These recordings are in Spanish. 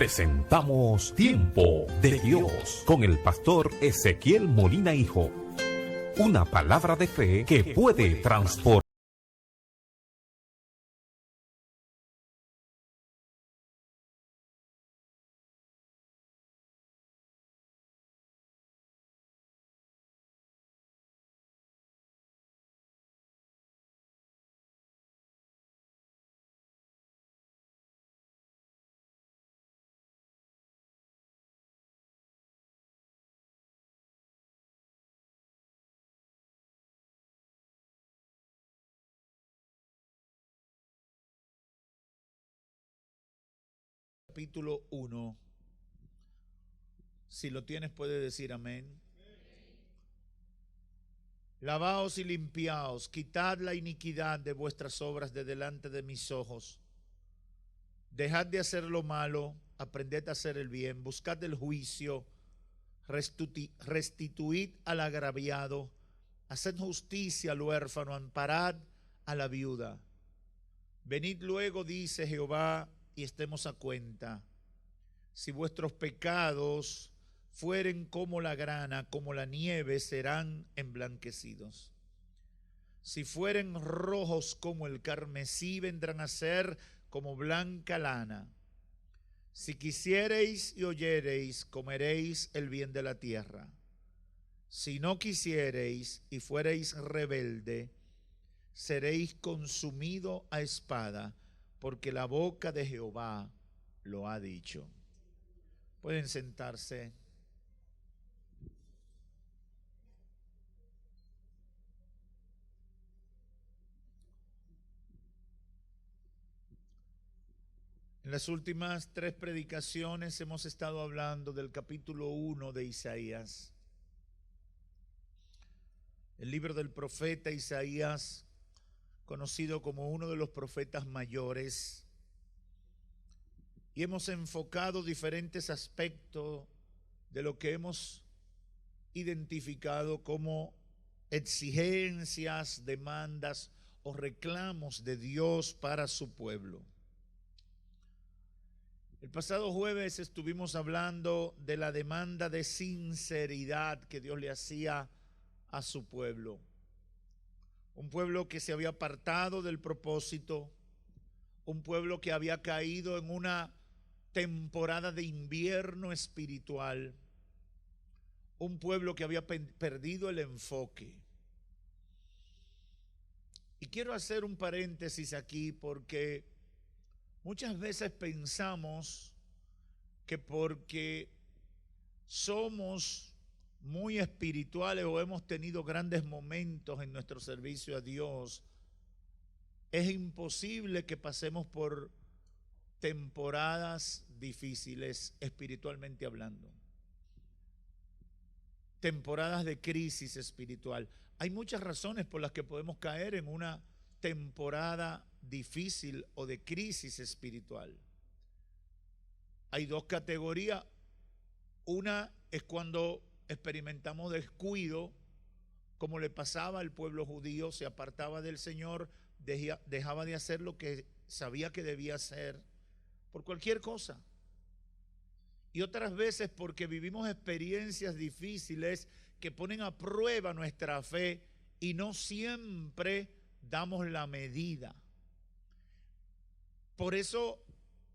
presentamos Tiempo de Dios con el pastor Ezequiel Molina Hijo. Una palabra de fe que puede transformar. Capítulo 1. Si lo tienes, puede decir amén. Lavaos y limpiaos, quitad la iniquidad de vuestras obras de delante de mis ojos. Dejad de hacer lo malo, aprended a hacer el bien, buscad el juicio, restituid al agraviado, haced justicia al huérfano, amparad a la viuda. Venid luego, dice Jehová, y estemos a cuenta. Si vuestros pecados fueren como la grana, como la nieve, serán emblanquecidos. Si fueren rojos como el carmesí, vendrán a ser como blanca lana. Si quisiereis y oyereis, comeréis el bien de la tierra. Si no quisiereis y fuereis rebelde, seréis consumido a espada, porque la boca de Jehová lo ha dicho. Pueden sentarse. En las últimas 3 predicaciones hemos estado hablando del capítulo 1 de Isaías. El libro del profeta Isaías, conocido como uno de los profetas mayores. Y hemos enfocado diferentes aspectos de lo que hemos identificado como exigencias, demandas o reclamos de Dios para su pueblo. El pasado jueves estuvimos hablando de la demanda de sinceridad que Dios le hacía a su pueblo. Un pueblo que se había apartado del propósito, un pueblo que había caído en una temporada de invierno espiritual, un pueblo que había perdido el enfoque. Y quiero hacer un paréntesis aquí porque muchas veces pensamos que porque somos muy espirituales o hemos tenido grandes momentos en nuestro servicio a Dios, es imposible que pasemos por temporadas difíciles espiritualmente hablando. Temporadas de crisis espiritual. Hay muchas razones por las que podemos caer en una temporada difícil o de crisis espiritual. Hay 2 categorías. Una es cuando experimentamos descuido, como le pasaba al pueblo judío, se apartaba del Señor, dejaba de hacer lo que sabía que debía hacer por cualquier cosa. Y otras veces porque vivimos experiencias difíciles que ponen a prueba nuestra fe y no siempre damos la medida. Por eso,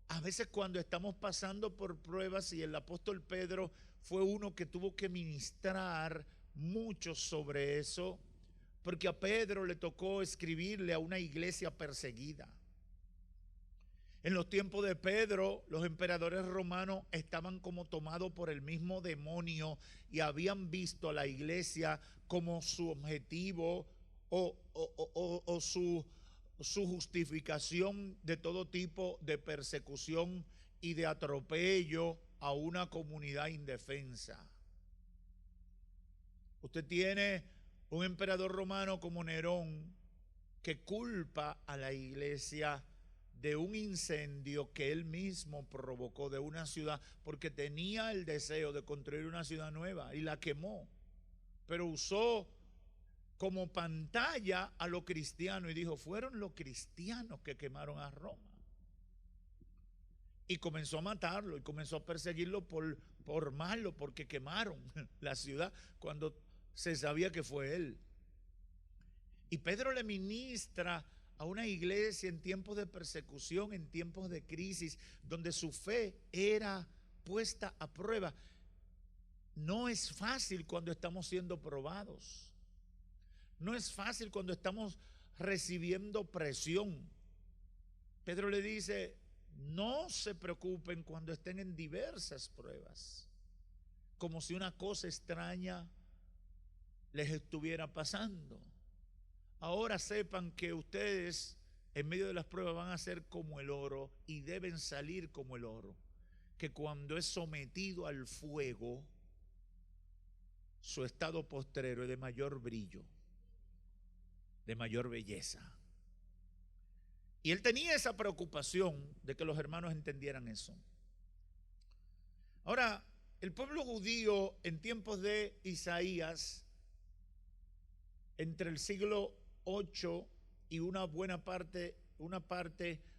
a veces cuando estamos pasando por pruebas, y el apóstol Pedro fue uno que tuvo que ministrar mucho sobre eso, porque a Pedro le tocó escribirle a una iglesia perseguida. En los tiempos de Pedro, los emperadores romanos estaban como tomados por el mismo demonio y habían visto a la iglesia como su objetivo o su justificación de todo tipo de persecución y de atropello a una comunidad indefensa. Usted tiene un emperador romano como Nerón que culpa a la iglesia de un incendio que él mismo provocó de una ciudad, porque tenía el deseo de construir una ciudad nueva y la quemó, pero usó como pantalla a los cristianos y dijo, fueron los cristianos que quemaron a Roma. y comenzó a matarlo y comenzó a perseguirlo por malo, porque quemaron la ciudad cuando se sabía que fue él. Y Pedro le ministra a una iglesia en tiempos de persecución, en tiempos de crisis, donde su fe era puesta a prueba. No es fácil cuando estamos siendo probados. No es fácil cuando estamos recibiendo presión. Pedro le dice, no se preocupen cuando estén en diversas pruebas, como si una cosa extraña les estuviera pasando. Ahora sepan que ustedes en medio de las pruebas van a ser como el oro y deben salir como el oro, que cuando es sometido al fuego, su estado postrero es de mayor brillo, de mayor belleza. Y él tenía esa preocupación de que los hermanos entendieran eso. Ahora, el pueblo judío en tiempos de Isaías, entre el siglo 8 y una parte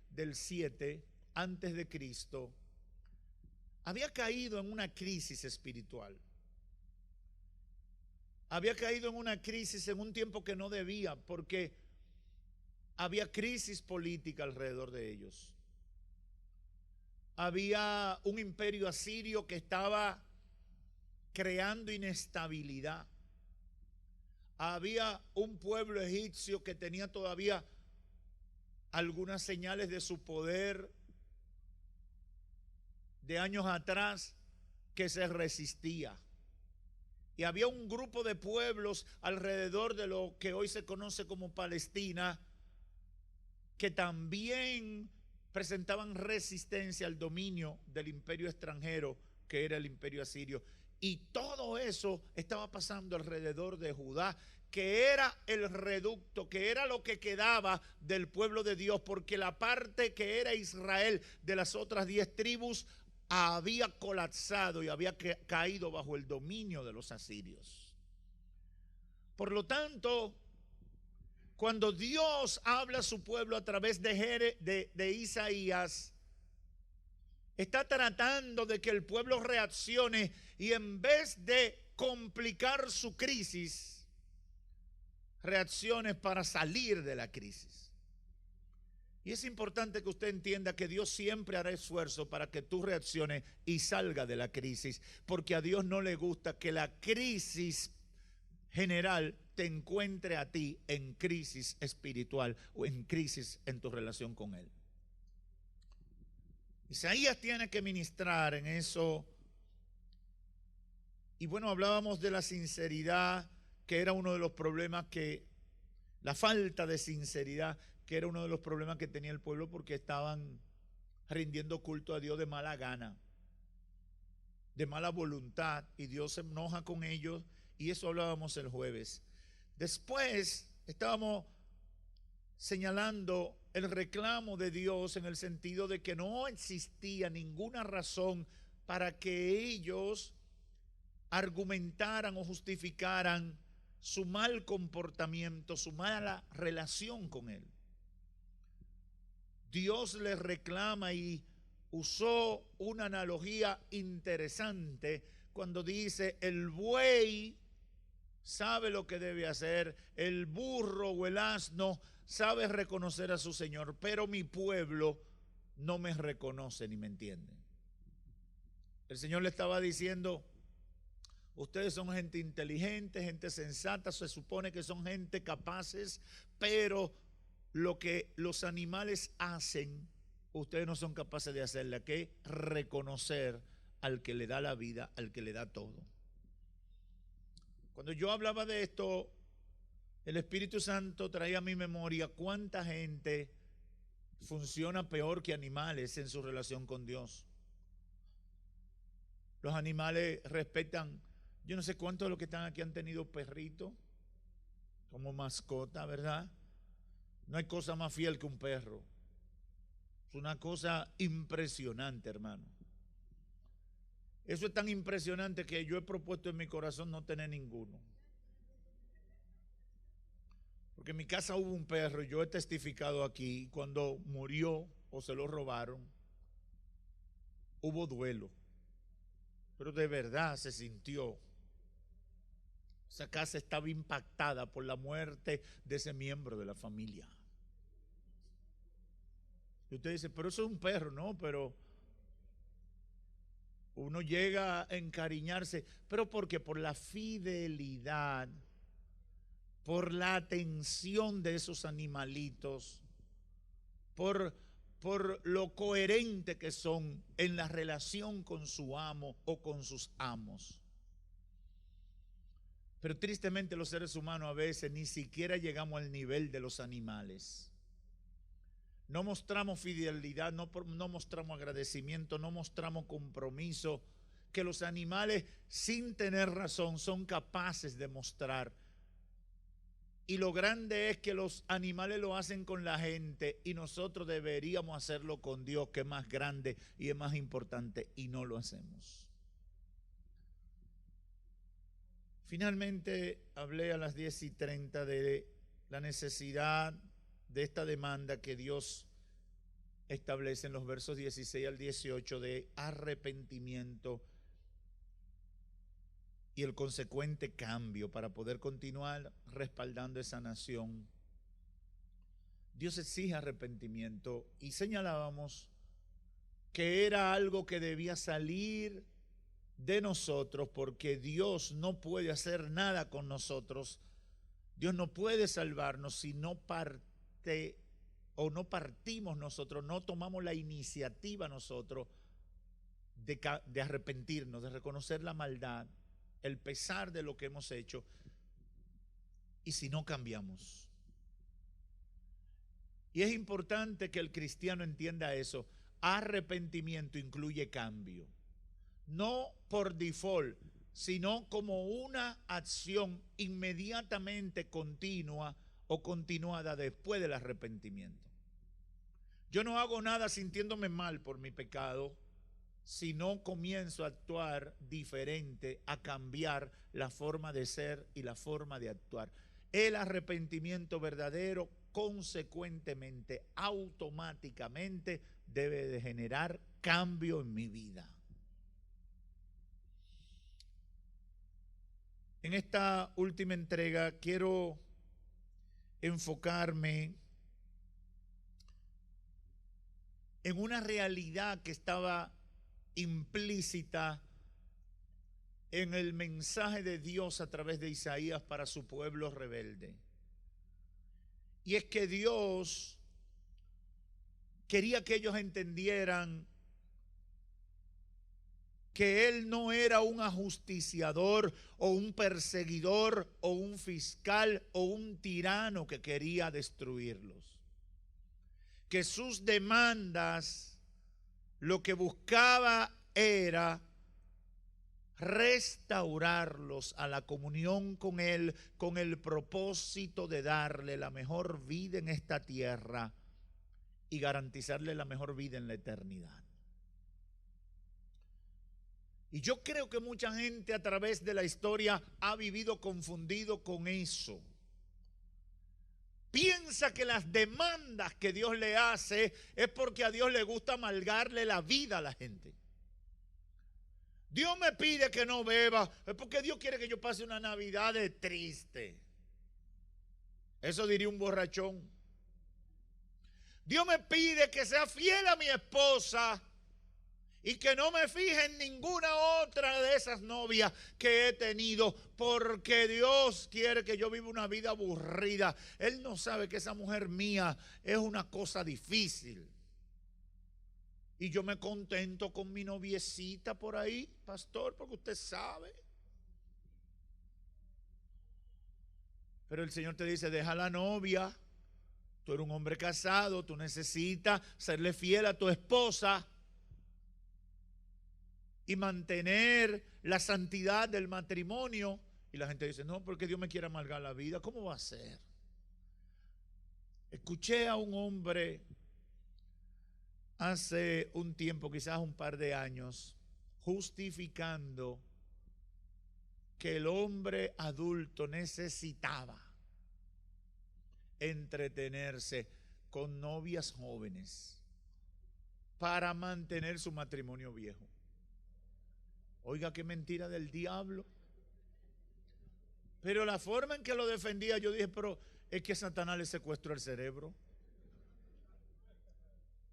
del 7 antes de Cristo, había caído en una crisis espiritual. Había caído en una crisis en un tiempo que no debía, porque había crisis política alrededor de ellos. Había un imperio asirio que estaba creando inestabilidad. Había un pueblo egipcio que tenía todavía algunas señales de su poder de años atrás que se resistía. Y había un grupo de pueblos alrededor de lo que hoy se conoce como Palestina que también presentaban resistencia al dominio del imperio extranjero que era el imperio asirio. Y todo eso estaba pasando alrededor de Judá, que era el reducto, que era lo que quedaba del pueblo de Dios, porque la parte que era Israel de las otras 10 tribus había colapsado y había caído bajo el dominio de los asirios. Por lo tanto, cuando Dios habla a su pueblo a través de Isaías, está tratando de que el pueblo reaccione y en vez de complicar su crisis, reaccione para salir de la crisis. Y es importante que usted entienda que Dios siempre hará esfuerzo para que tú reacciones y salga de la crisis, porque a Dios no le gusta que la crisis general te encuentre a ti en crisis espiritual o en crisis en tu relación con Él. Isaías tiene que ministrar en eso. Y bueno, hablábamos de la sinceridad, que era uno de los problemas la falta de sinceridad, que era uno de los problemas que tenía el pueblo, porque estaban rindiendo culto a Dios de mala gana, de mala voluntad, y Dios se enoja con ellos, y eso hablábamos el jueves. Después estábamos señalando el reclamo de Dios en el sentido de que no existía ninguna razón para que ellos argumentaran o justificaran su mal comportamiento, su mala relación con Él. Dios les reclama y usó una analogía interesante cuando dice: el buey sabe lo que debe hacer, el burro o el asno sabe reconocer a su señor, pero mi pueblo no me reconoce ni me entiende. El Señor le estaba diciendo: ustedes son gente inteligente, gente sensata, se supone que son gente capaces, pero lo que los animales hacen, ustedes no son capaces de hacerla, que es reconocer al que le da la vida, al que le da todo. Cuando yo hablaba de esto, el Espíritu Santo traía a mi memoria cuánta gente funciona peor que animales en su relación con Dios. Los animales respetan, yo no sé cuántos de los que están aquí han tenido perrito como mascota, ¿verdad? No hay cosa más fiel que un perro. Es una cosa impresionante, hermano. Eso es tan impresionante que yo he propuesto en mi corazón no tener ninguno. Porque en mi casa hubo un perro y yo he testificado aquí, cuando murió o se lo robaron, hubo duelo, pero de verdad se sintió. Esa casa estaba impactada por la muerte de ese miembro de la familia. Y usted dice, pero eso es un perro, ¿no? Pero uno llega a encariñarse. ¿Pero por qué? Por la fidelidad, por la atención de esos animalitos, por lo coherente que son en la relación con su amo o con sus amos. Pero tristemente los seres humanos a veces ni siquiera llegamos al nivel de los animales. No mostramos fidelidad, no mostramos agradecimiento, no mostramos compromiso que los animales, sin tener razón, son capaces de mostrar. Y lo grande es que los animales lo hacen con la gente y nosotros deberíamos hacerlo con Dios, que es más grande y es más importante, y no lo hacemos. Finalmente hablé a las 10:30 de la necesidad de esta demanda que Dios establece en los versos 16 al 18 de arrepentimiento y el consecuente cambio para poder continuar respaldando esa nación. Dios exige arrepentimiento y señalábamos que era algo que debía salir de nosotros, porque Dios no puede hacer nada con nosotros. Dios no puede salvarnos si no parte o no partimos nosotros, no tomamos la iniciativa nosotros de arrepentirnos, de reconocer la maldad, el pesar de lo que hemos hecho, y si no cambiamos. Y es importante que el cristiano entienda eso. Arrepentimiento incluye cambio. No por default, sino como una acción inmediatamente continua o continuada después del arrepentimiento. Yo no hago nada sintiéndome mal por mi pecado, sino comienzo a actuar diferente, a cambiar la forma de ser y la forma de actuar. El arrepentimiento verdadero, consecuentemente, automáticamente, debe de generar cambio en mi vida. En esta última entrega quiero enfocarme en una realidad que estaba implícita en el mensaje de Dios a través de Isaías para su pueblo rebelde. Y es que Dios quería que ellos entendieran que Él no era un ajusticiador o un perseguidor o un fiscal o un tirano que quería destruirlos. Que sus demandas lo que buscaba era restaurarlos a la comunión con Él, con el propósito de darle la mejor vida en esta tierra y garantizarle la mejor vida en la eternidad. Y yo creo que mucha gente a través de la historia ha vivido confundido con eso. Piensa que las demandas que Dios le hace es porque a Dios le gusta amargarle la vida a la gente. Dios me pide que no beba, es porque Dios quiere que yo pase una Navidad de triste. Eso diría un borrachón. Dios me pide que sea fiel a mi esposa y que no me fije en ninguna otra de esas novias que he tenido, porque Dios quiere que yo viva una vida aburrida. Él no sabe que esa mujer mía es una cosa difícil. Y yo me contento con mi noviecita por ahí, pastor, porque usted sabe. Pero el Señor te dice, deja la novia. Tú eres un hombre casado, tú necesitas serle fiel a tu esposa y mantener la santidad del matrimonio. Y la gente dice, no, porque Dios me quiere amargar la vida. ¿Cómo va a ser? Escuché a un hombre hace un tiempo, quizás un par de años, justificando que el hombre adulto necesitaba entretenerse con novias jóvenes. para mantener su matrimonio viejo. Oiga, qué mentira del diablo. Pero la forma en que lo defendía, yo dije, pero es que Satanás le secuestró el cerebro.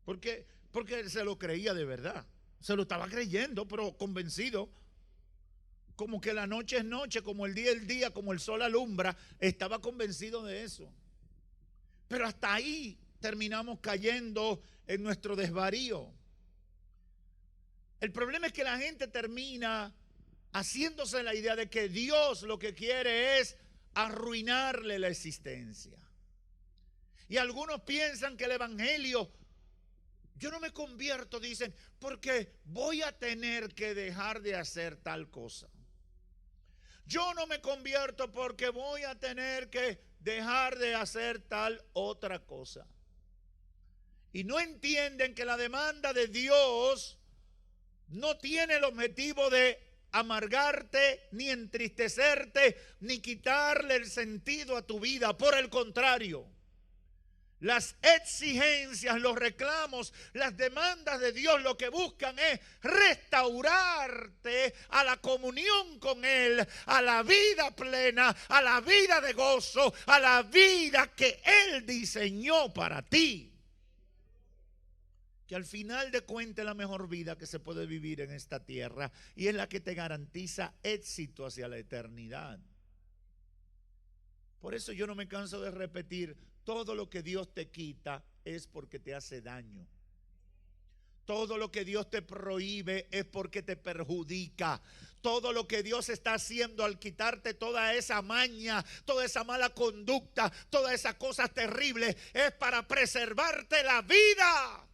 Porque se lo creía de verdad. Se lo estaba creyendo, pero convencido. Como que la noche es noche, como el día es día, como el sol alumbra. Estaba convencido de eso. Pero hasta ahí terminamos cayendo en nuestro desvarío. El problema es que la gente termina haciéndose la idea de que Dios lo que quiere es arruinarle la existencia. Y algunos piensan que el evangelio, yo no me convierto, dicen, porque voy a tener que dejar de hacer tal cosa. Yo no me convierto porque voy a tener que dejar de hacer tal otra cosa. Y no entienden que la demanda de Dios no tiene el objetivo de amargarte, ni entristecerte, ni quitarle el sentido a tu vida. Por el contrario, las exigencias, los reclamos, las demandas de Dios lo que buscan es restaurarte a la comunión con Él, a la vida plena, a la vida de gozo, a la vida que Él diseñó para ti. Que al final de cuentas es la mejor vida que se puede vivir en esta tierra y es la que te garantiza éxito hacia la eternidad. Por eso yo no me canso de repetir, todo lo que Dios te quita es porque te hace daño. Todo lo que Dios te prohíbe es porque te perjudica. Todo lo que Dios está haciendo al quitarte toda esa maña, toda esa mala conducta, todas esas cosas terribles, es para preservarte la vida.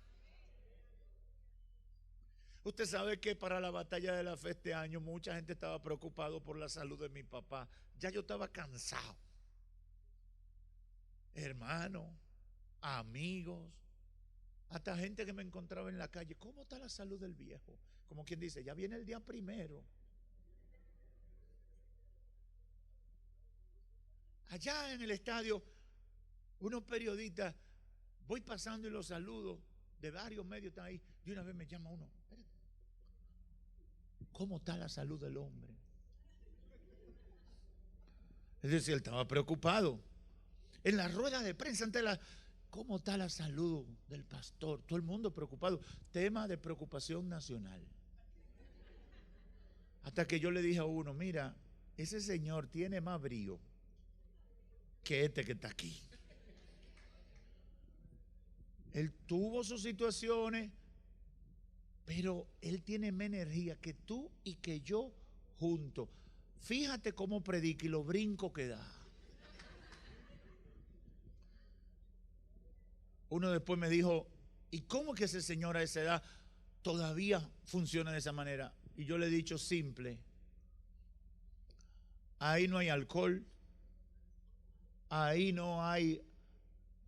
Usted sabe que para la batalla de la fe este año mucha gente estaba preocupado por la salud de mi papá. Ya yo estaba cansado. Hermanos, amigos, hasta gente que me encontraba en la calle. ¿Cómo está la salud del viejo? Como quien dice, ya viene el día primero. Allá en el estadio, unos periodistas, voy pasando y los saludo, de varios medios están ahí. Y una vez me llama uno, espérate, ¿cómo está la salud del hombre? Es decir, él estaba preocupado. En la rueda de prensa, ¿cómo está la salud del pastor? Todo el mundo preocupado. Tema de preocupación nacional. Hasta que yo le dije a uno, mira, ese señor tiene más brío que este que está aquí. Él tuvo sus situaciones, pero él tiene más energía que tú y que yo juntos. Fíjate cómo predica y los brincos que da. Uno después me dijo, ¿y cómo que ese señor a esa edad todavía funciona de esa manera? Y yo le he dicho simple, ahí no hay alcohol, ahí no hay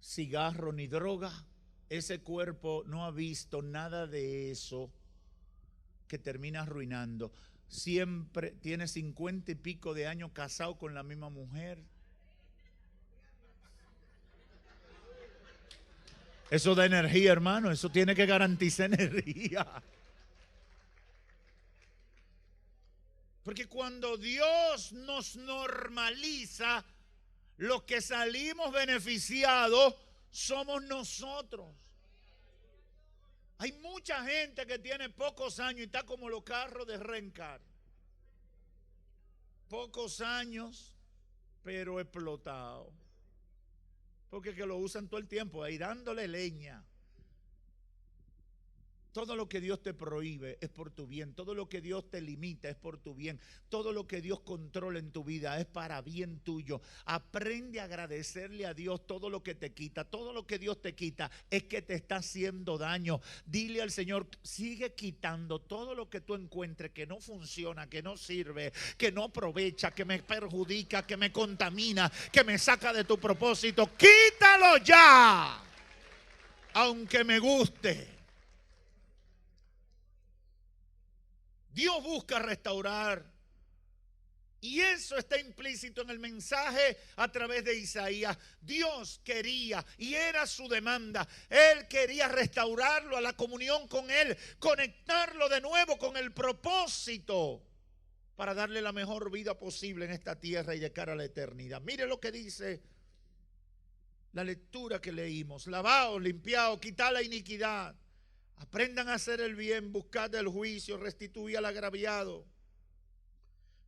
cigarro ni droga, ese cuerpo no ha visto nada de eso que termina arruinando. Siempre tiene 50 y pico de años casado con la misma mujer. Eso da energía, hermano, eso tiene que garantizar energía. Porque cuando Dios nos normaliza, los que salimos beneficiados somos nosotros. Hay mucha gente que tiene pocos años y está como los carros de Rencar. Pocos años, pero explotado. Porque que lo usan todo el tiempo ahí dándole leña. Todo lo que Dios te prohíbe es por tu bien. Todo lo que Dios te limita es por tu bien. Todo lo que Dios controla en tu vida es para bien tuyo. Aprende a agradecerle a Dios todo lo que te quita. Todo lo que Dios te quita es que te está haciendo daño. Dile al Señor, sigue quitando todo lo que tú encuentres que no funciona, que no sirve, que no aprovecha, que me perjudica, que me contamina, que me saca de tu propósito. Quítalo ya, aunque me guste. Dios busca restaurar Y eso está implícito en el mensaje a través de Isaías. Dios quería, y era su demanda, Él quería restaurarlo a la comunión con Él, conectarlo de nuevo con el propósito para darle la mejor vida posible en esta tierra y de cara a la eternidad. Mire lo que dice la lectura que leímos: lavaos, limpiaos, quitad la iniquidad, aprendan a hacer el bien, buscad el juicio, restituid al agraviado.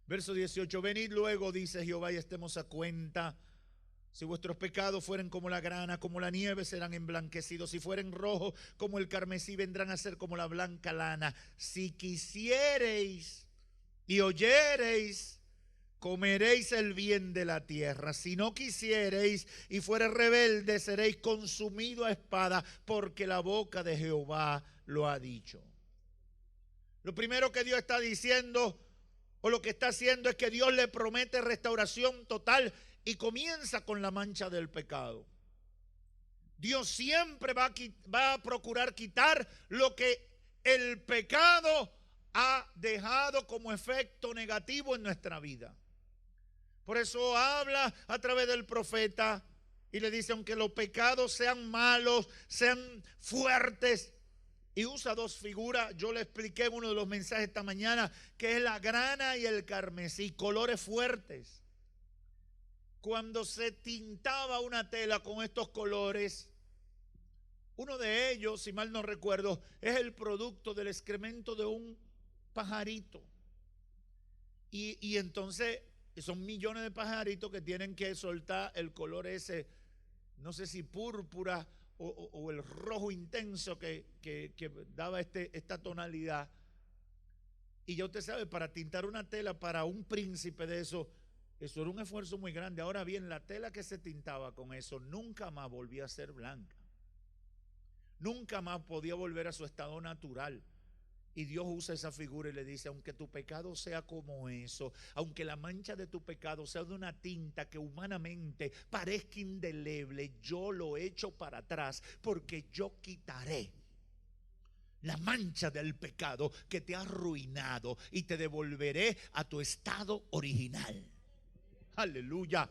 Verso 18: venid luego, dice Jehová, y estemos a cuenta. Si vuestros pecados fueren como la grana, como la nieve, serán emblanquecidos. Si fueren rojos como el carmesí, vendrán a ser como la blanca lana. Si quisiereis y oyereis, comeréis el bien de la tierra. Si no quisiereis y fuereis rebeldes, seréis consumidos a espada, porque la boca de Jehová lo ha dicho. Lo primero que Dios está diciendo, o lo que está haciendo, es que Dios le promete restauración total y comienza con la mancha del pecado. Dios siempre va a procurar quitar lo que el pecado ha dejado como efecto negativo en nuestra vida. Por eso habla a través del profeta y le dice: aunque los pecados sean malos, sean fuertes. Y usa dos figuras. Yo le expliqué en uno de los mensajes esta mañana, que es la grana y el carmesí, colores fuertes. Cuando se tintaba una tela con estos colores, uno de ellos, si mal no recuerdo, es el producto del excremento de un pajarito. Y entonces son millones de pajaritos que tienen que soltar el color ese, no sé si púrpura o el rojo intenso que daba esta tonalidad. Y ya usted sabe, para tintar una tela para un príncipe de eso era un esfuerzo muy grande. Ahora bien, la tela que se tintaba con eso nunca más volvía a ser blanca, nunca más podía volver a su estado natural. Y Dios usa esa figura y le dice: aunque tu pecado sea como eso, aunque la mancha de tu pecado sea de una tinta que humanamente parezca indeleble, yo lo echo para atrás, porque yo quitaré la mancha del pecado que te ha arruinado y te devolveré a tu estado original. Aleluya.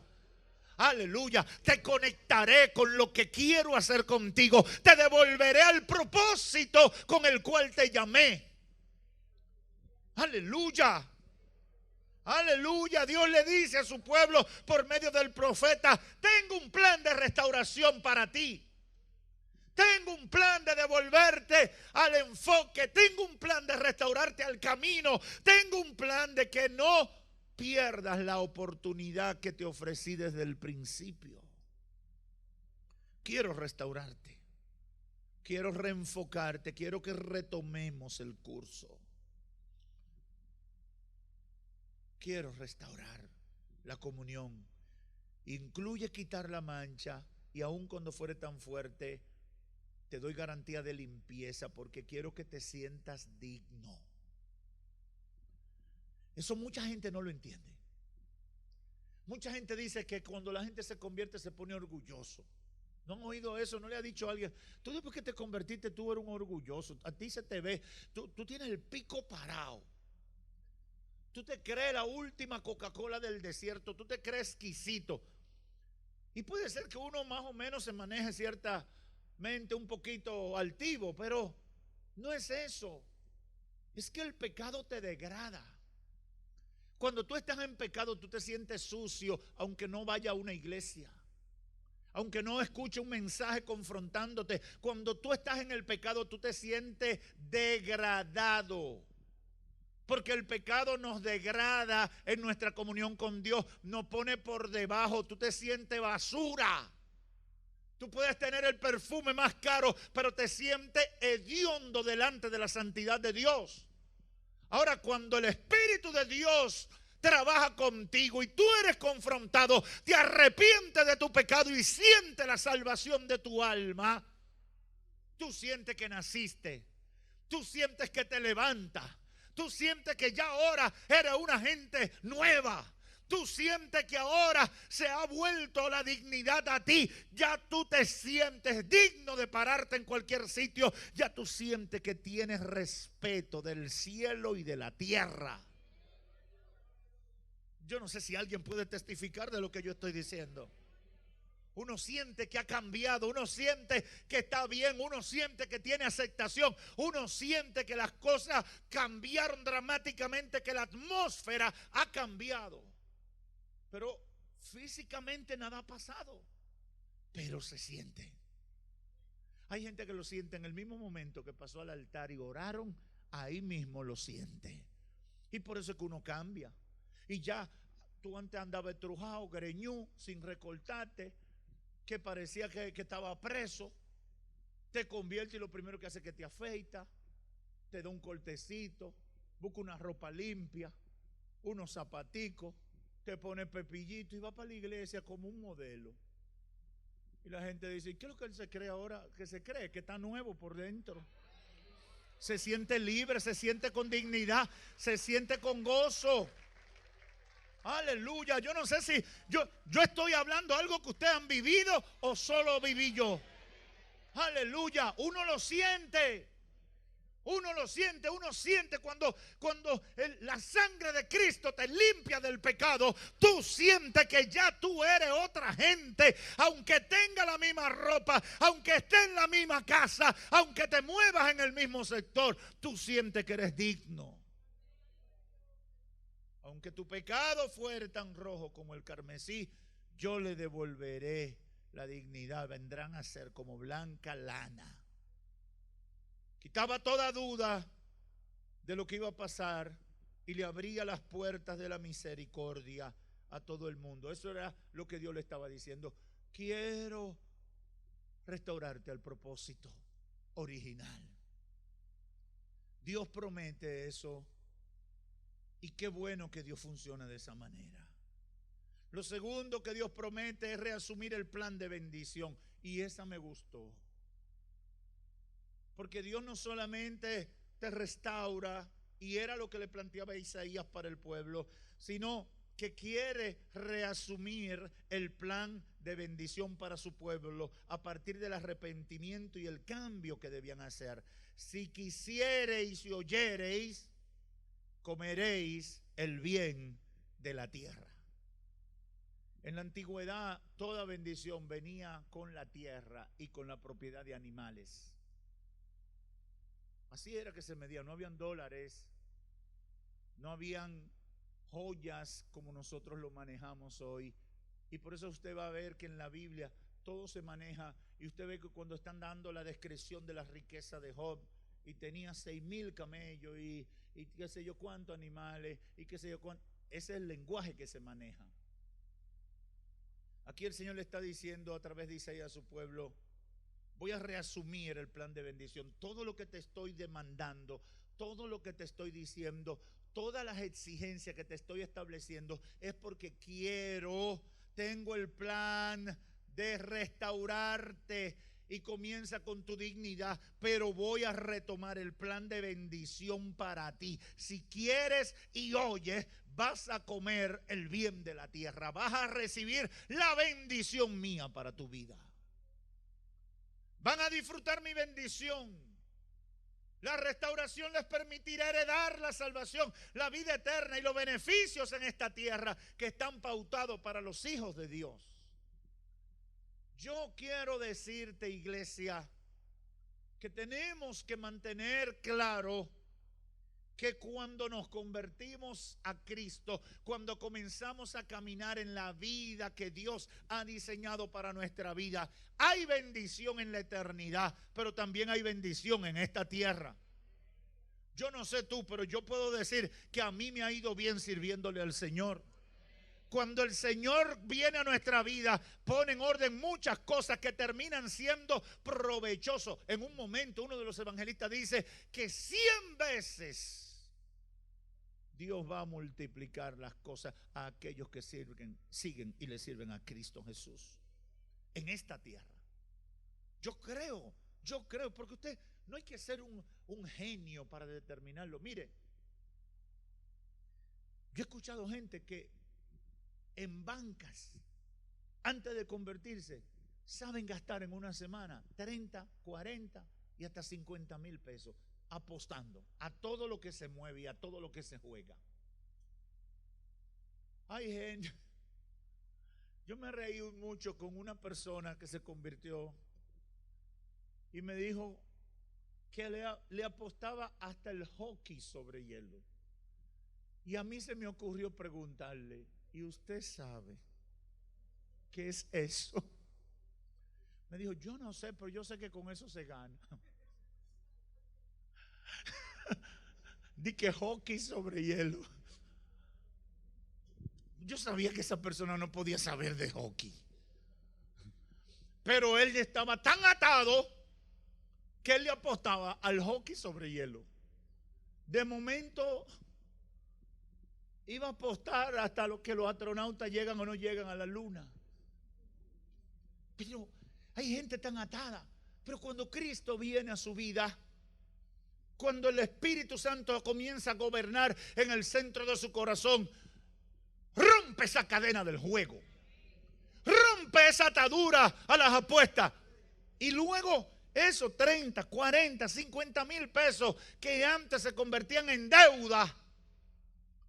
Aleluya. Te conectaré con lo que quiero hacer contigo. Te devolveré al propósito con el cual te llamé. Aleluya. Aleluya. Dios le dice a su pueblo por medio del profeta: tengo un plan de restauración para ti. Tengo un plan de devolverte al enfoque. Tengo un plan de restaurarte al camino. Tengo un plan de que no pierdas la oportunidad que te ofrecí desde el principio. Quiero restaurarte. Quiero reenfocarte. Quiero que retomemos el curso. Quiero restaurar la comunión. Incluye quitar la mancha, y aun cuando fuere tan fuerte, te doy garantía de limpieza, porque quiero que te sientas digno. Eso mucha gente no lo entiende. Mucha gente dice que cuando la gente se convierte se pone orgulloso. ¿No han oído eso? ¿No le ha dicho a alguien: tú después que te convertiste tú eres un orgulloso? A ti se te ve, tú tienes el pico parado. Tú te crees la última Coca-Cola del desierto. Tú te crees exquisito. Y puede ser que uno más o menos se maneje ciertamente un poquito altivo, pero no es eso. Es que el pecado te degrada. Cuando tú estás en pecado, tú te sientes sucio, aunque no vaya a una iglesia, aunque no escuche un mensaje confrontándote. Cuando tú estás en el pecado, tú te sientes degradado. Porque el pecado nos degrada en nuestra comunión con Dios, nos pone por debajo. Tú te sientes basura. Tú puedes tener el perfume más caro, pero te sientes hediondo delante de la santidad de Dios. Ahora, cuando el Espíritu de Dios trabaja contigo y tú eres confrontado, te arrepientes de tu pecado y sientes la salvación de tu alma, tú sientes que naciste, tú sientes que te levantas, tú sientes que ya ahora eres una gente nueva. Tú sientes que ahora se ha vuelto la dignidad a ti. Ya tú te sientes digno de pararte en cualquier sitio. Ya tú sientes que tienes respeto del cielo y de la tierra. Yo no sé si alguien puede testificar de lo que yo estoy diciendo. Uno siente que ha cambiado, uno siente que está bien, uno siente que tiene aceptación, uno siente que las cosas cambiaron dramáticamente, que la atmósfera ha cambiado. Pero físicamente nada ha pasado, pero se siente. Hay gente que lo siente en el mismo momento que pasó al altar y oraron, ahí mismo lo siente. Y por eso es que uno cambia. Y ya tú antes andabas estrujado, greñú, sin recortarte, que parecía que estaba preso. Te convierte y lo primero que hace es que te afeita, te da un cortecito, busca una ropa limpia, unos zapaticos, te pone pepillito y va para la iglesia como un modelo. Y la gente dice, ¿qué es lo que él se cree ahora? Que se cree que está nuevo por dentro. Se siente libre, se siente con dignidad, se siente con gozo. Aleluya. Yo no sé si yo estoy hablando algo que ustedes han vivido o solo viví yo. Aleluya. Uno lo siente. Uno siente cuando la sangre de Cristo te limpia del pecado. Tú sientes que ya tú eres otra gente. Aunque tenga la misma ropa, aunque esté en la misma casa, aunque te muevas en el mismo sector, tú sientes que eres digno. Aunque tu pecado fuere tan rojo como el carmesí, yo le devolveré la dignidad. Vendrán a ser como blanca lana. Quitaba toda duda de lo que iba a pasar y le abría las puertas de la misericordia a todo el mundo. Eso era lo que Dios le estaba diciendo. Quiero restaurarte al propósito original. Dios promete eso. Y qué bueno que Dios funciona de esa manera. Lo segundo que Dios promete es reasumir el plan de bendición. Y esa me gustó. Porque Dios no solamente te restaura, y era lo que le planteaba Isaías para el pueblo, sino que quiere reasumir el plan de bendición para su pueblo a partir del arrepentimiento y el cambio que debían hacer. Si quisiereis y oyereis, comeréis el bien de la tierra. En la antigüedad toda bendición venía con la tierra y con la propiedad de animales. Así era que se medía. No habían dólares, no habían joyas como nosotros lo manejamos hoy. Y por eso usted va a ver que en la Biblia todo se maneja. Y usted ve que cuando están dando la descripción de la riqueza de Job, y tenía 6,000 camellos y qué sé yo cuántos animales y qué sé yo cuánto. Ese es el lenguaje que se maneja. Aquí el Señor le está diciendo a través de Isaías a su pueblo: voy a reasumir el plan de bendición. Todo lo que te estoy demandando, todo lo que te estoy diciendo, todas las exigencias que te estoy estableciendo, es porque tengo el plan de restaurarte. Y comienza con tu dignidad, pero voy a retomar el plan de bendición para ti. Si quieres y oyes, vas a comer el bien de la tierra, vas a recibir la bendición mía para tu vida. Van a disfrutar mi bendición. La restauración les permitirá heredar la salvación, la vida eterna y los beneficios en esta tierra que están pautados para los hijos de Dios. Yo quiero decirte, iglesia, que tenemos que mantener claro que cuando nos convertimos a Cristo, cuando comenzamos a caminar en la vida que Dios ha diseñado para nuestra vida, hay bendición en la eternidad, pero también hay bendición en esta tierra. Yo no sé tú, pero yo puedo decir que a mí me ha ido bien sirviéndole al Señor. Cuando el Señor viene a nuestra vida, pone en orden muchas cosas que terminan siendo provechosos. En un momento uno de los evangelistas dice que 100 veces Dios va a multiplicar las cosas a aquellos que siguen y le sirven a Cristo Jesús en esta tierra. Yo creo, porque usted no hay que ser un genio para determinarlo. Mire, yo he escuchado gente que en bancas, antes de convertirse, saben gastar en una semana 30, 40 y hasta 50,000 pesos apostando a todo lo que se mueve y a todo lo que se juega. Hay gente, yo me reí mucho con una persona que se convirtió y me dijo que le apostaba hasta el hockey sobre hielo. Y a mí se me ocurrió preguntarle, ¿y usted sabe qué es eso? Me dijo, yo no sé, pero yo sé que con eso se gana. Di que hockey sobre hielo. Yo sabía que esa persona no podía saber de hockey, pero él estaba tan atado que él le apostaba al hockey sobre hielo. De momento iba a apostar hasta que los astronautas llegan o no llegan a la luna. Pero hay gente tan atada. Pero cuando Cristo viene a su vida, cuando el Espíritu Santo comienza a gobernar en el centro de su corazón, rompe esa cadena del juego, rompe esa atadura a las apuestas. Y luego esos 30, 40, 50 mil pesos que antes se convertían en deuda,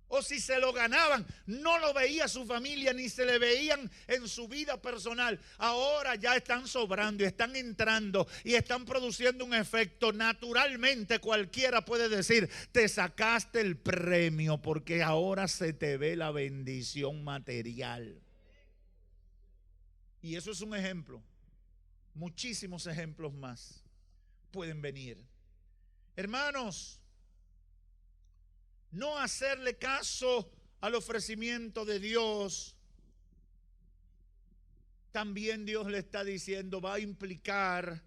o si se lo ganaban, no lo veía su familia ni se le veían en su vida personal. Ahora ya están sobrando y están entrando y están produciendo un efecto. Naturalmente cualquiera puede decir, te sacaste el premio porque ahora se te ve la bendición material. Y eso es un ejemplo. Muchísimos ejemplos más pueden venir. Hermanos, no hacerle caso al ofrecimiento de Dios, también Dios le está diciendo, va a implicar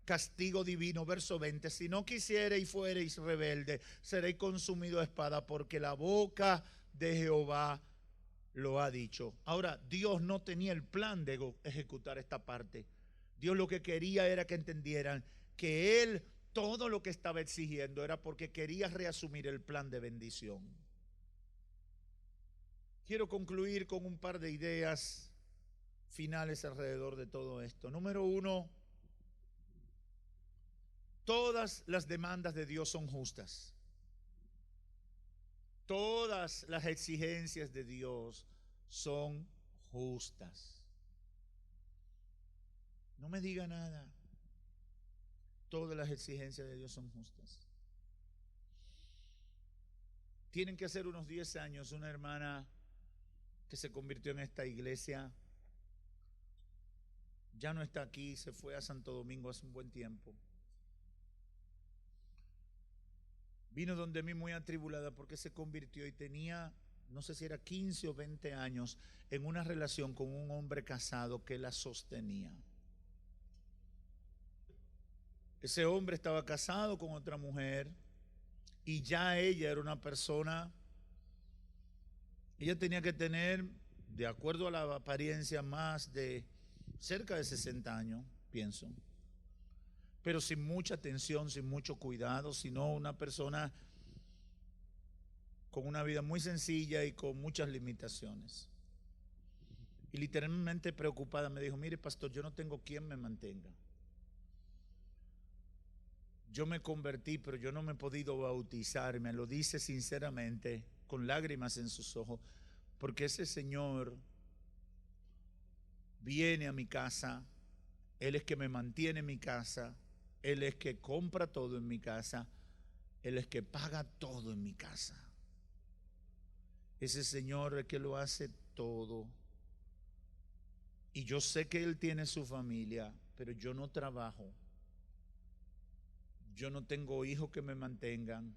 castigo divino. Verso 20, si no quisiereis fuereis rebelde, seréis consumido a espada, porque la boca de Jehová lo ha dicho. Ahora, Dios no tenía el plan de ejecutar esta parte. Dios lo que quería era que entendieran que Él, todo lo que estaba exigiendo era porque quería reasumir el plan de bendición. Quiero concluir con un par de ideas finales alrededor de todo esto. Número uno, todas las demandas de Dios son justas. Todas las exigencias de Dios son justas. No me diga nada. Todas las exigencias de Dios son justas. Tienen que hacer unos 10 años una hermana que se convirtió en esta iglesia, ya no está aquí, se fue a Santo Domingo hace un buen tiempo. Vino donde mí muy atribulada porque se convirtió y tenía, no sé si era 15 o 20 años, en una relación con un hombre casado que la sostenía. Ese hombre estaba casado con otra mujer y ya ella era una persona, ella tenía que tener, de acuerdo a la apariencia, más de cerca de 60 años, pienso, pero sin mucha atención, sin mucho cuidado, sino una persona con una vida muy sencilla y con muchas limitaciones. Y literalmente preocupada me dijo, mire pastor, yo no tengo quien me mantenga. Yo me convertí, pero yo no me he podido bautizar. Me lo dice sinceramente, con lágrimas en sus ojos, porque ese señor viene a mi casa, él es que me mantiene en mi casa, él es que compra todo en mi casa, él es que paga todo en mi casa. Ese señor es que lo hace todo. Y yo sé que él tiene su familia, pero yo no trabajo. Yo no tengo hijos que me mantengan.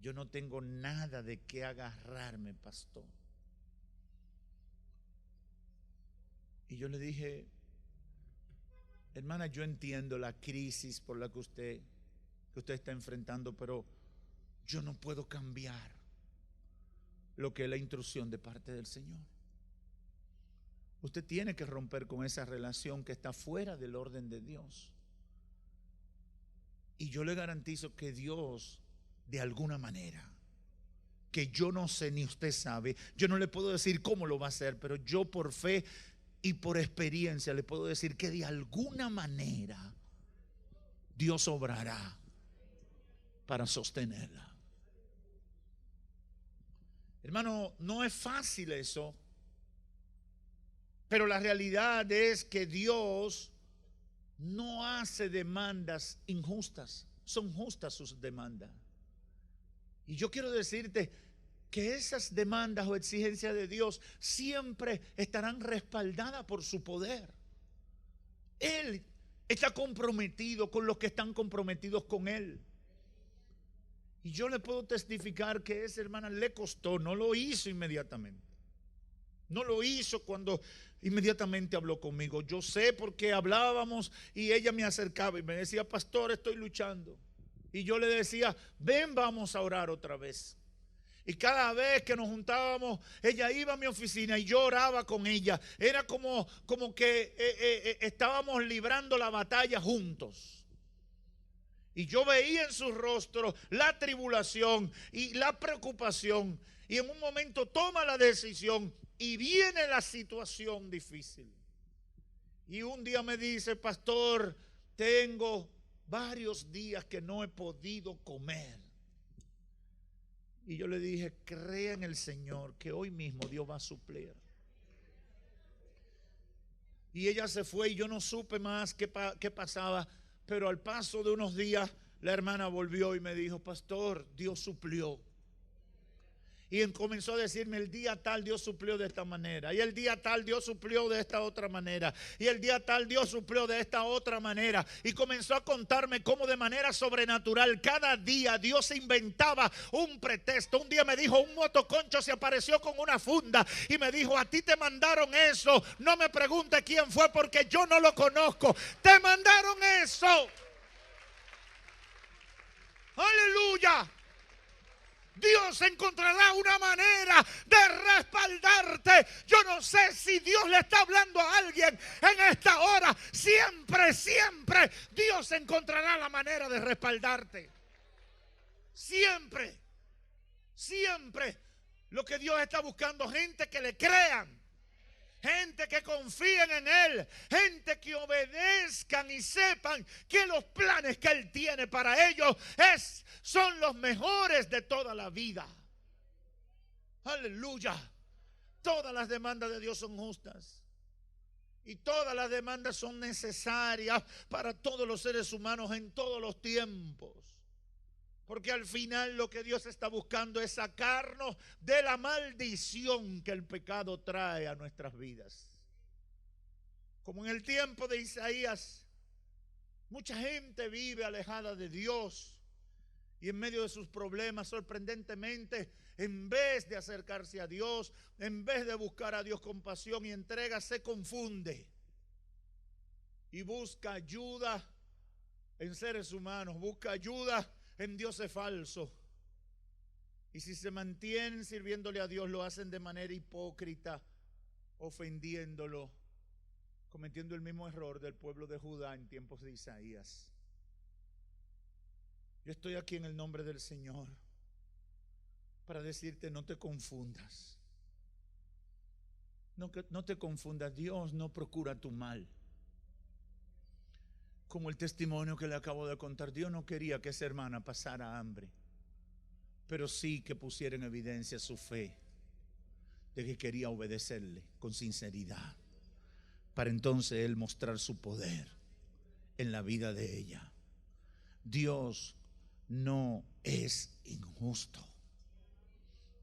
Yo no tengo nada de qué agarrarme, pastor. Y yo le dije, hermana, yo entiendo la crisis por la que usted está enfrentando, pero yo no puedo cambiar lo que es la instrucción de parte del Señor. Usted tiene que romper con esa relación que está fuera del orden de Dios. Y yo le garantizo que Dios, de alguna manera, que yo no sé ni usted sabe, yo no le puedo decir cómo lo va a hacer, pero yo por fe y por experiencia le puedo decir que de alguna manera Dios obrará para sostenerla. Hermano, no es fácil eso, pero la realidad es que Dios no hace demandas injustas, son justas sus demandas. Y yo quiero decirte que esas demandas o exigencias de Dios siempre estarán respaldadas por su poder. Él está comprometido con los que están comprometidos con Él. Y yo le puedo testificar que esa hermana le costó, no lo hizo inmediatamente. No lo hizo cuando inmediatamente habló conmigo. Yo sé porque hablábamos y ella me acercaba y me decía: pastor, estoy luchando. Y yo le decía: ven, vamos a orar otra vez. Y cada vez que nos juntábamos, ella iba a mi oficina y yo oraba con ella. Era como que estábamos librando la batalla juntos. Y yo veía en su rostro la tribulación y la preocupación. Y en un momento toma la decisión y viene la situación difícil. Y un día me dice: pastor, tengo varios días que no he podido comer. Y yo le dije: crea en el Señor que hoy mismo Dios va a suplir. Y ella se fue y yo no supe más qué pasaba. Pero al paso de unos días la hermana volvió y me dijo: pastor, Dios suplió. Y comenzó a decirme: el día tal Dios suplió de esta manera, y el día tal Dios suplió de esta otra manera, y el día tal Dios suplió de esta otra manera. Y comenzó a contarme cómo de manera sobrenatural cada día Dios inventaba un pretexto. Un día me dijo: un motoconcho se apareció con una funda y me dijo: a ti te mandaron eso, no me pregunte quién fue porque yo no lo conozco, te mandaron eso. Aleluya. Dios encontrará una manera de respaldarte. Yo no sé si Dios le está hablando a alguien en esta hora. Siempre, siempre Dios encontrará la manera de respaldarte. Siempre, siempre. Lo que Dios está buscando: gente que le crean, gente que confíen en Él, gente que obedezcan y sepan que los planes que Él tiene para ellos son los mejores de toda la vida. Aleluya. Todas las demandas de Dios son justas. Y todas las demandas son necesarias para todos los seres humanos en todos los tiempos. Porque al final lo que Dios está buscando es sacarnos de la maldición que el pecado trae a nuestras vidas. Como en el tiempo de Isaías, mucha gente vive alejada de Dios. Y en medio de sus problemas, sorprendentemente, en vez de acercarse a Dios, en vez de buscar a Dios con pasión y entrega, se confunde. Y busca ayuda en seres humanos, busca ayuda en dioses falsos. Y si se mantienen sirviéndole a Dios, lo hacen de manera hipócrita, ofendiéndolo, cometiendo el mismo error del pueblo de Judá en tiempos de Isaías. Yo estoy aquí en el nombre del Señor para decirte: no te confundas. No te confundas. Dios no procura tu mal. Como el testimonio que le acabo de contar, Dios no quería que esa hermana pasara hambre, pero sí que pusiera en evidencia su fe de que quería obedecerle con sinceridad, para entonces Él mostrar su poder en la vida de ella. Dios no es injusto.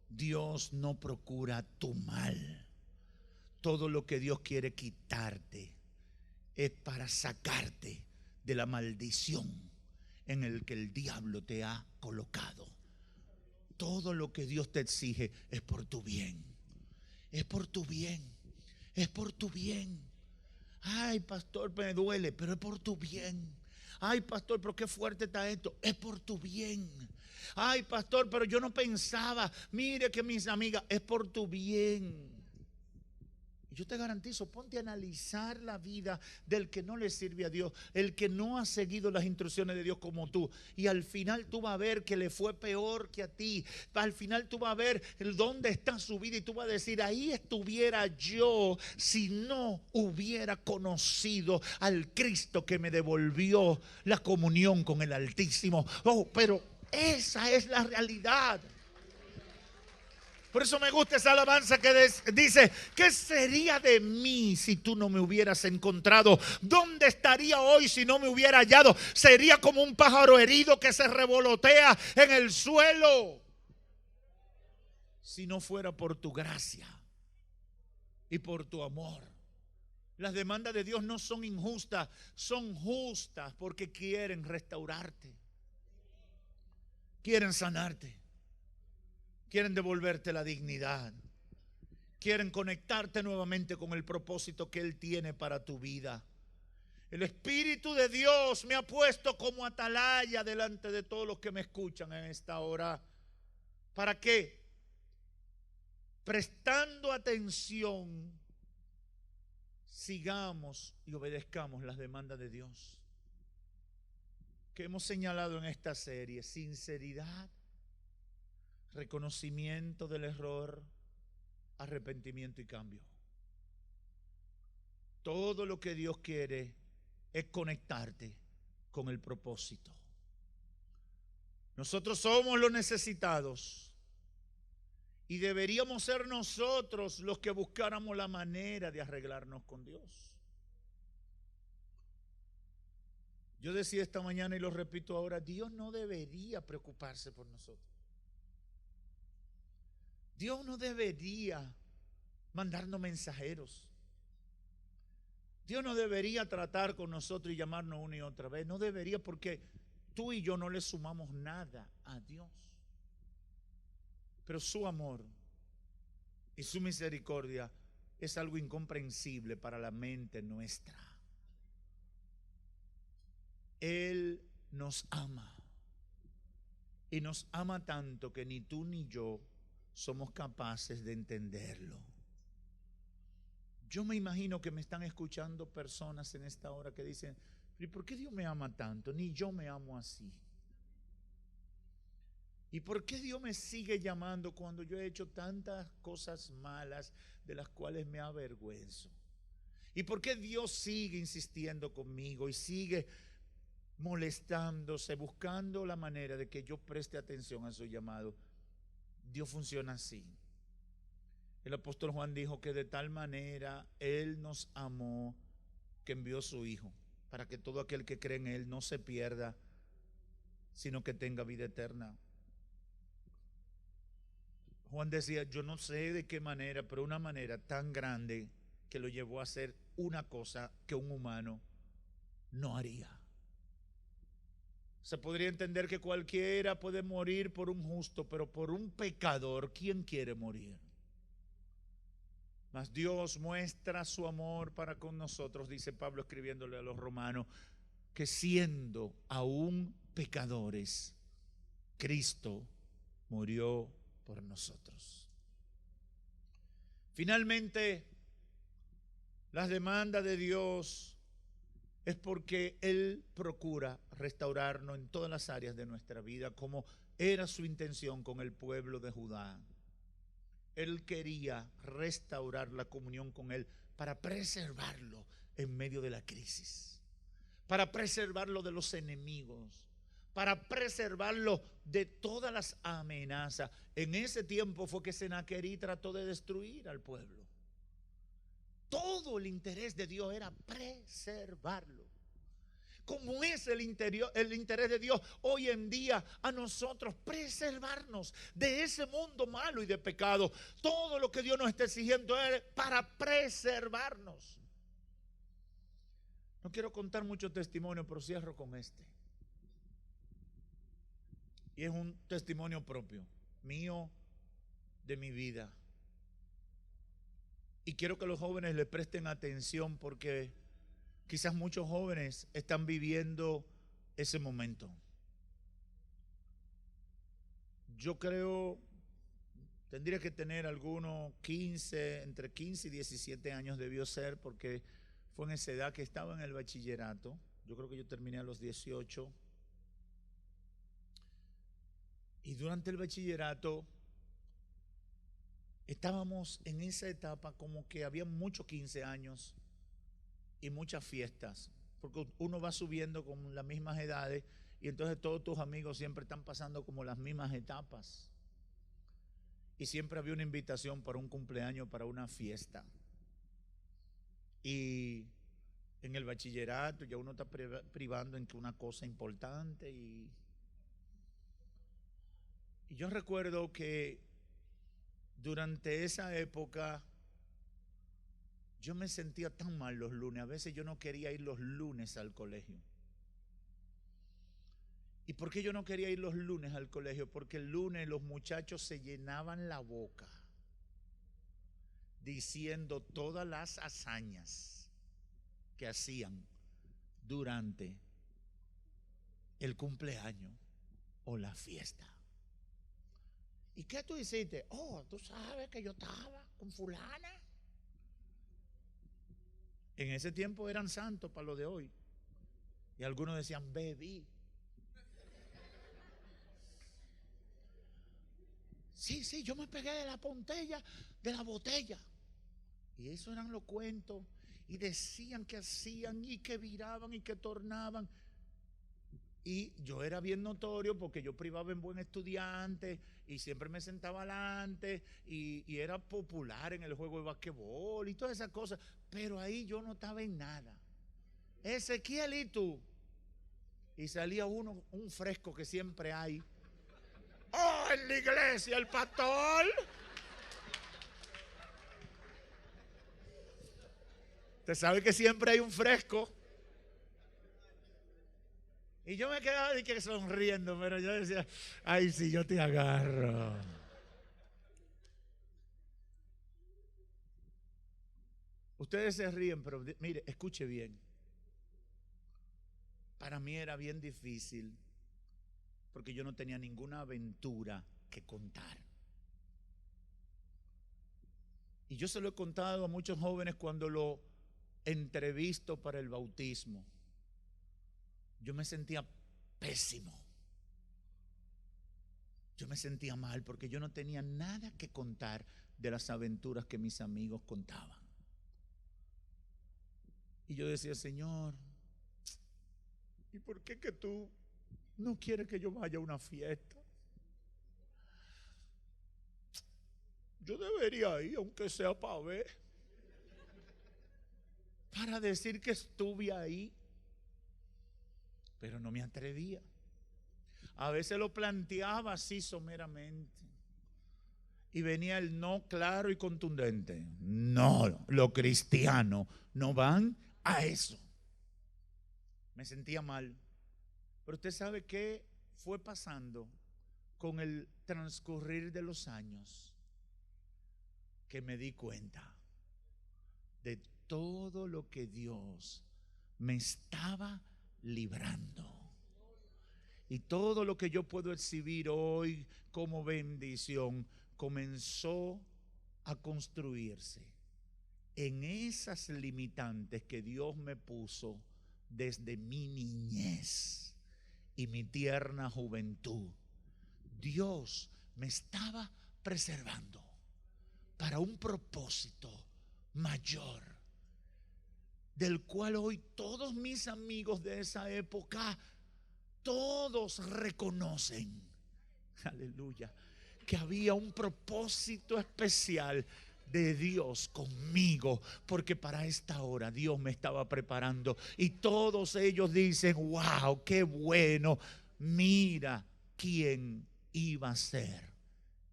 Dios no procura tu mal. Todo lo que Dios quiere quitarte es para sacarte de la maldición en el que el diablo te ha colocado. Todo lo que Dios te exige es por tu bien. Es por tu bien. Es por tu bien. Ay, pastor, me duele, pero es por tu bien. Ay, pastor, pero qué fuerte está esto. Es por tu bien. Ay, pastor, pero yo no pensaba. Mire que mis amigas, es por tu bien. Y yo te garantizo, ponte a analizar la vida del que no le sirve a Dios, el que no ha seguido las instrucciones de Dios como tú. Y al final tú vas a ver que le fue peor que a ti. Al final tú vas a ver dónde está su vida y tú vas a decir: ahí estuviera yo si no hubiera conocido al Cristo que me devolvió la comunión con el Altísimo. Oh, pero esa es la realidad. Por eso me gusta esa alabanza que dice: ¿qué sería de mí si tú no me hubieras encontrado? ¿Dónde estaría hoy si no me hubiera hallado? Sería como un pájaro herido que se revolotea en el suelo, si no fuera por tu gracia y por tu amor. Las demandas de Dios no son injustas, son justas porque quieren restaurarte, quieren sanarte, quieren devolverte la dignidad, quieren conectarte nuevamente con el propósito que Él tiene para tu vida. El Espíritu de Dios me ha puesto como atalaya delante de todos los que me escuchan en esta hora. ¿Para qué? Prestando atención, sigamos y obedezcamos las demandas de Dios que hemos señalado en esta serie: sinceridad, reconocimiento del error, arrepentimiento y cambio. Todo lo que Dios quiere es conectarte con el propósito. Nosotros somos los necesitados y deberíamos ser nosotros los que buscáramos la manera de arreglarnos con Dios. Yo decía esta mañana y lo repito ahora: Dios no debería preocuparse por nosotros. Dios no debería mandarnos mensajeros. Dios no debería tratar con nosotros y llamarnos una y otra vez. No debería, porque tú y yo no le sumamos nada a Dios. Pero su amor y su misericordia es algo incomprensible para la mente nuestra. Él nos ama. Y nos ama tanto que ni tú ni yo somos capaces de entenderlo. Yo me imagino que me están escuchando personas en esta hora que dicen: ¿y por qué Dios me ama tanto? Ni yo me amo así. ¿Y por qué Dios me sigue llamando cuando yo he hecho tantas cosas malas de las cuales me avergüenzo? ¿Y por qué Dios sigue insistiendo conmigo y sigue molestándose, buscando la manera de que yo preste atención a su llamado? Dios funciona así. El apóstol Juan dijo que de tal manera Él nos amó que envió a su Hijo, para que todo aquel que cree en Él no se pierda, sino que tenga vida eterna. Juan decía: yo no sé de qué manera, pero una manera tan grande que lo llevó a hacer una cosa que un humano no haría. Se podría entender que cualquiera puede morir por un justo, pero por un pecador, ¿quién quiere morir? Mas Dios muestra su amor para con nosotros, dice Pablo escribiéndole a los romanos, que siendo aún pecadores, Cristo murió por nosotros. Finalmente, las demandas de Dios es porque Él procura restaurarnos en todas las áreas de nuestra vida, como era su intención con el pueblo de Judá. Él quería restaurar la comunión con Él para preservarlo en medio de la crisis, para preservarlo de los enemigos, para preservarlo de todas las amenazas. En ese tiempo fue que Senaquerí trató de destruir al pueblo. Todo el interés de Dios era preservarlo. Como es el interés de Dios hoy en día a nosotros, preservarnos de ese mundo malo y de pecado. Todo lo que Dios nos está exigiendo es para preservarnos. No quiero contar mucho testimonio, pero cierro con este. Y es un testimonio propio, mío, de mi vida. Y quiero que los jóvenes le presten atención, porque quizás muchos jóvenes están viviendo ese momento. Yo creo, tendría que tener algunos 15, entre 15 y 17 años debió ser, porque fue en esa edad que estaba en el bachillerato. Yo creo que yo terminé a los 18. Y durante el bachillerato estábamos en esa etapa como que había muchos 15 años y muchas fiestas, porque uno va subiendo con las mismas edades y entonces todos tus amigos siempre están pasando como las mismas etapas. y siempre había una invitación para un cumpleaños, para una fiesta. Y en el bachillerato ya uno está privando en que una cosa importante. Y yo recuerdo que durante esa época yo me sentía tan mal los lunes. A veces yo no quería ir los lunes al colegio. ¿Y por qué yo no quería ir los lunes al colegio? Porque el lunes los muchachos se llenaban la boca diciendo todas las hazañas que hacían durante el cumpleaños o la fiesta. ¿Y qué tú hiciste? Oh, tú sabes que yo estaba con fulana. En ese tiempo eran santos para lo de hoy. Y algunos decían, bebí. Sí, yo me pegué de la botella. Y eso eran los cuentos. Y decían que hacían y que viraban y que tornaban. Y yo era bien notorio porque yo privaba en buen estudiante y siempre me sentaba adelante y era popular en el juego de basquetbol y todas esas cosas. Pero ahí yo no estaba en nada. Ezequiel, ¿y tú? Y salía uno, un fresco que siempre hay. ¡Oh, en la iglesia, el pastor! Usted sabe que siempre hay un fresco. Y yo me quedaba de que sonriendo, pero yo decía, ay, sí, yo te agarro. Ustedes se ríen, pero mire, escuche bien. Para mí era bien difícil porque yo no tenía ninguna aventura que contar. Y yo se lo he contado a muchos jóvenes cuando lo entrevisto para el bautismo. Yo me sentía pésimo. Yo me sentía mal porque yo no tenía nada que contar de las aventuras que mis amigos contaban. Y yo decía, Señor, ¿y por qué que tú no quieres que yo vaya a una fiesta? Yo debería ir, aunque sea para ver, para decir que estuve ahí. Pero no me atrevía. A veces lo planteaba así someramente. Y venía el no claro y contundente. No, los cristianos no van a eso. Me sentía mal. Pero usted sabe qué fue pasando con el transcurrir de los años. Que me di cuenta de todo lo que Dios me estaba librando. Y todo lo que yo puedo exhibir hoy como bendición comenzó a construirse en esas limitantes que Dios me puso desde mi niñez y mi tierna juventud. Dios me estaba preservando para un propósito mayor, del cual hoy todos mis amigos de esa época, todos reconocen, aleluya, que había un propósito especial de Dios conmigo, porque para esta hora Dios me estaba preparando. Y todos ellos dicen, wow, qué bueno, mira quién iba a ser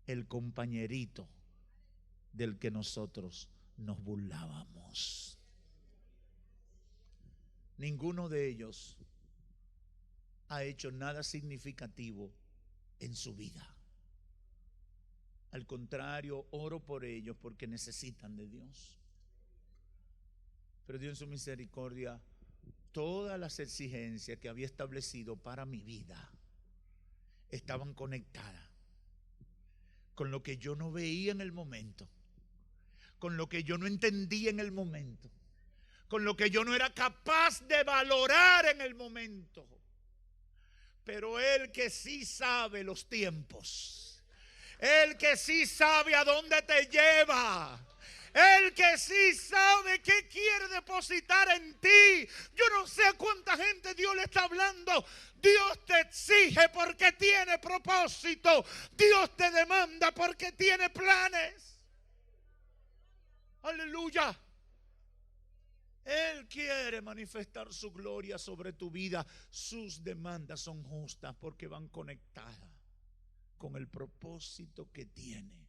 el compañerito del que nosotros nos burlábamos. Ninguno de ellos ha hecho nada significativo en su vida. Al contrario, oro por ellos porque necesitan de Dios. Pero Dios en su misericordia, todas las exigencias que había establecido para mi vida estaban conectadas con lo que yo no veía en el momento, con lo que yo no entendía en el momento, con lo que yo no era capaz de valorar en el momento. Pero Él que sí sabe los tiempos, Él que sí sabe a dónde te lleva, El que sí sabe qué quiere depositar en ti. Yo no sé a cuánta gente Dios le está hablando. Dios te exige porque tiene propósito. Dios te demanda porque tiene planes. Aleluya. Él quiere manifestar su gloria sobre tu vida. Sus demandas son justas porque van conectadas con el propósito que tiene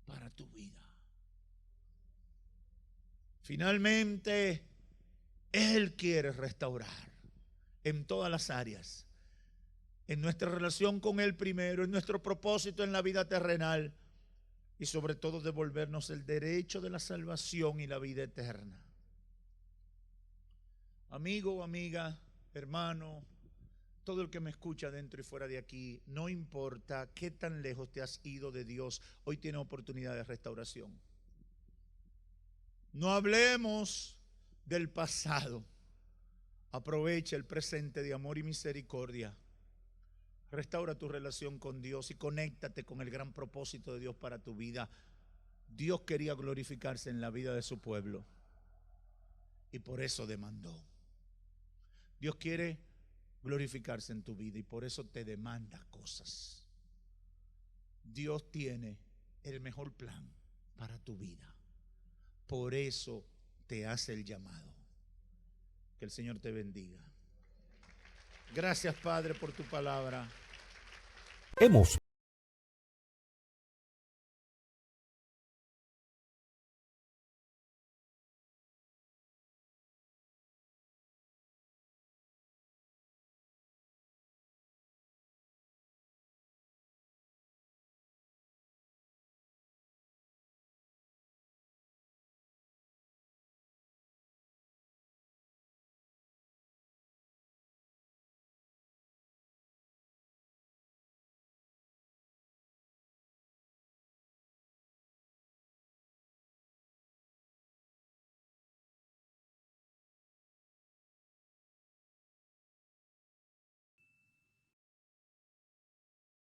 para tu vida. Finalmente, Él quiere restaurar en todas las áreas. En nuestra relación con Él primero, en nuestro propósito en la vida terrenal y sobre todo devolvernos el derecho de la salvación y la vida eterna. Amigo, amiga, hermano, todo el que me escucha dentro y fuera de aquí, no importa qué tan lejos te has ido de Dios, hoy tiene oportunidad de restauración. No hablemos del pasado. Aprovecha el presente de amor y misericordia. Restaura tu relación con Dios y conéctate con el gran propósito de Dios para tu vida. Dios quería glorificarse en la vida de su pueblo y por eso demandó. Dios quiere glorificarse en tu vida y por eso te demanda cosas. Dios tiene el mejor plan para tu vida. Por eso te hace el llamado. Que el Señor te bendiga. Gracias, Padre, por tu palabra. Hemos